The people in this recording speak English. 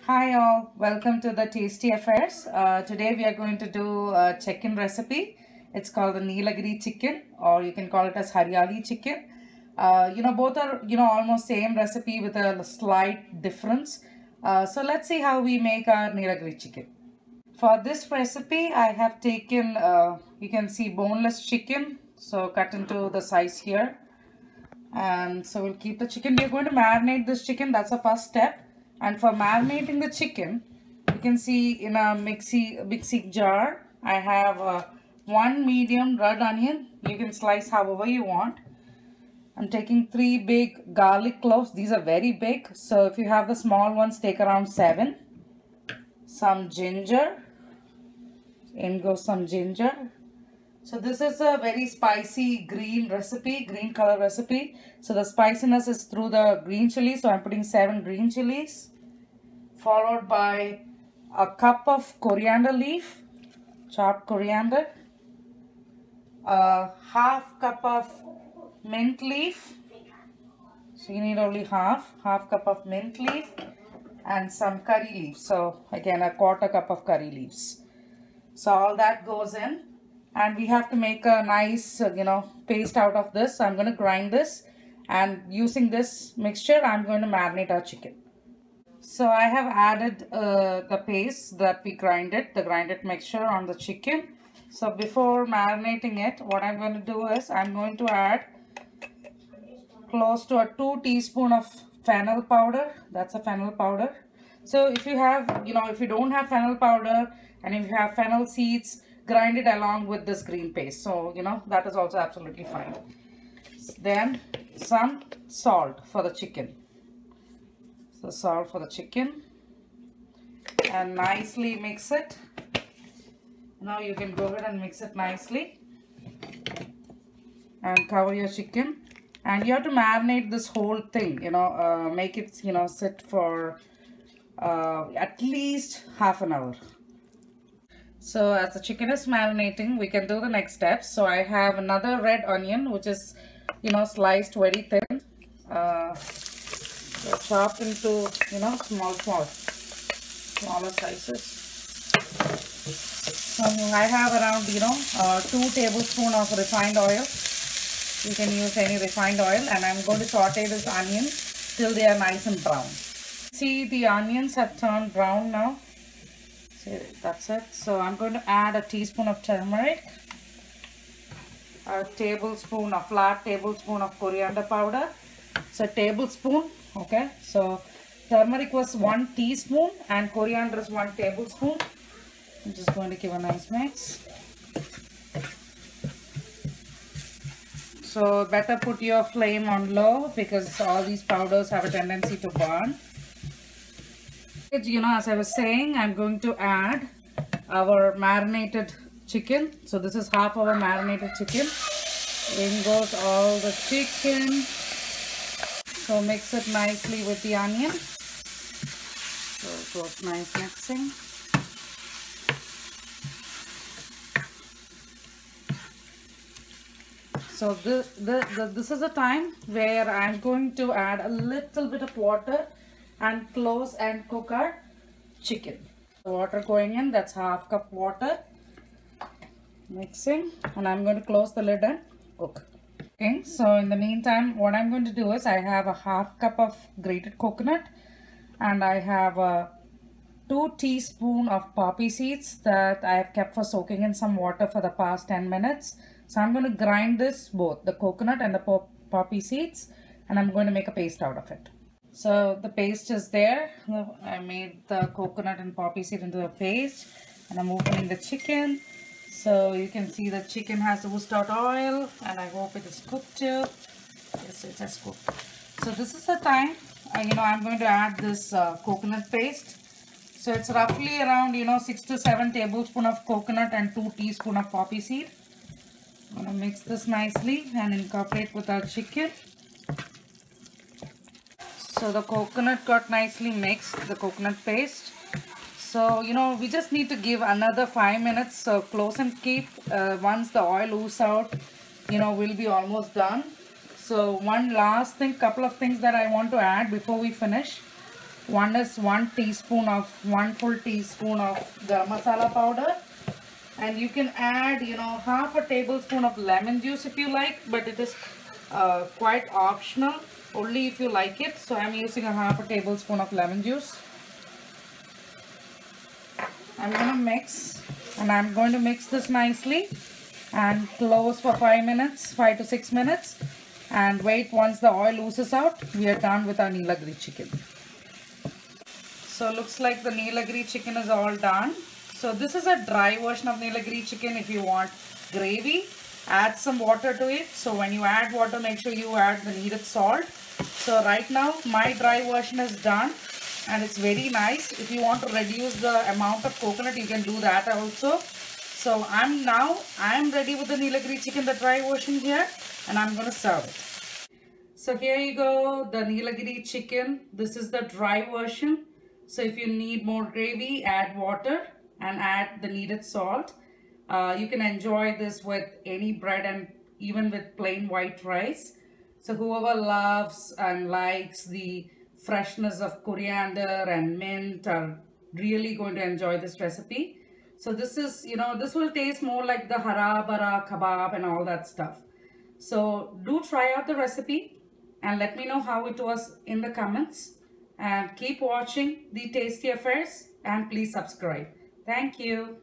Hi all, welcome to the Tasty Affairs. Today we are going to do a chicken recipe. It's called the Nilagiri chicken, or you can call it as Haryali chicken. Both are almost same recipe with a slight difference. So let's see how we make our Nilagiri chicken. For this recipe, I have taken you can see boneless chicken, so cut into the size here. And so we'll keep the chicken. We're going to marinate this chicken. That's the first step. And for marinating the chicken, you can see in a mixie jar, I have one medium red onion. You can slice however you want. I'm taking 3 big garlic cloves. These are very big. So if you have the small ones, take around 7. Some ginger. In goes some ginger. So this is a very spicy green color recipe. So the spiciness is through the green chili. So I'm putting 7 green chilies, followed by a cup of coriander leaf, chopped coriander, a half cup of mint leaf. So you need only half cup of mint leaf, and some curry leaves. So again, a quarter cup of curry leaves. So all that goes in. And we have to make a nice, paste out of this. So I'm going to grind this. And using this mixture, I'm going to marinate our chicken. So I have added the paste that we grinded, the grinded mixture on the chicken. So before marinating it, what I'm going to do is I'm going to add close to a 2 teaspoon of fennel powder. That's a fennel powder. So if you have, if you don't have fennel powder and if you have fennel seeds, grind it along with this green paste. So, that is also absolutely fine. Then some salt for the chicken. So salt for the chicken. And nicely mix it. Now you can go ahead and mix it nicely. And cover your chicken. And you have to marinate this whole thing, make it, sit for at least half an hour. So as the chicken is marinating, we can do the next steps. So I have another red onion, which is, sliced very thin. So chopped into, smaller slices. So I have around, 2 tablespoons of refined oil. You can use any refined oil, and I'm going to saute this onion till they are nice and brown. See, the onions have turned brown now. That's it. So I'm going to add a teaspoon of turmeric, a flat tablespoon of coriander powder. So tablespoon, okay. So turmeric was 1 teaspoon and coriander is 1 tablespoon. I'm just going to give a nice mix. So better put your flame on low because all these powders have a tendency to burn. As I was saying, I'm going to add our marinated chicken. So this is half our marinated chicken. In goes all the chicken. So mix it nicely with the onion. So it goes nice mixing. So this is a time where I'm going to add a little bit of water and close and cook our chicken. The water going in, that's half cup water. Mixing, and I'm going to close the lid and cook. Okay, so in the meantime, what I'm going to do is I have a half cup of grated coconut, and I have a 2 teaspoons of poppy seeds that I have kept for soaking in some water for the past 10 minutes. So I'm going to grind this, both the coconut and the poppy seeds, and I'm going to make a paste out of it. So the paste is there. I made the coconut and poppy seed into a paste, and I'm opening the chicken. So you can see the chicken has oozed out oil, and I hope it is cooked too. Yes, it has cooked. So this is the time, I'm going to add this coconut paste. So it's roughly around, 6 to 7 tablespoons of coconut and 2 teaspoons of poppy seed. I'm going to mix this nicely and incorporate with our chicken. So the coconut got nicely mixed, the coconut paste. So, we just need to give another 5 minutes. So close and keep. Once the oil oozes out, we'll be almost done. So one last thing, couple of things that I want to add before we finish. One is 1 full teaspoon of garam masala powder. And you can add, half a tablespoon of lemon juice if you like, but it is quite optional, only if you like it. So I'm using a half a tablespoon of lemon juice. I'm going to mix, and I'm going to mix this nicely and close for 5 to 6 minutes, and wait. Once the oil oozes out, we are done with our Nilagiri chicken. So looks like the Nilagiri chicken is all done. So this is a dry version of Nilagiri chicken. If you want gravy, add some water to it. So when you add water, make sure you add the needed salt. So right now my dry version is done, and it's very nice. If you want to reduce the amount of coconut, you can do that also. So I'm ready with the Nilagiri chicken, the dry version here, and I'm going to serve it. So here you go, the Nilagiri chicken. This is the dry version. So if you need more gravy, add water and add the needed salt. You can enjoy this with any bread and even with plain white rice. So whoever loves and likes the freshness of coriander and mint are really going to enjoy this recipe. So this is, this will taste more like the hara bara kebab and all that stuff. So do try out the recipe and let me know how it was in the comments. And keep watching the Tasty Affairs, and please subscribe. Thank you.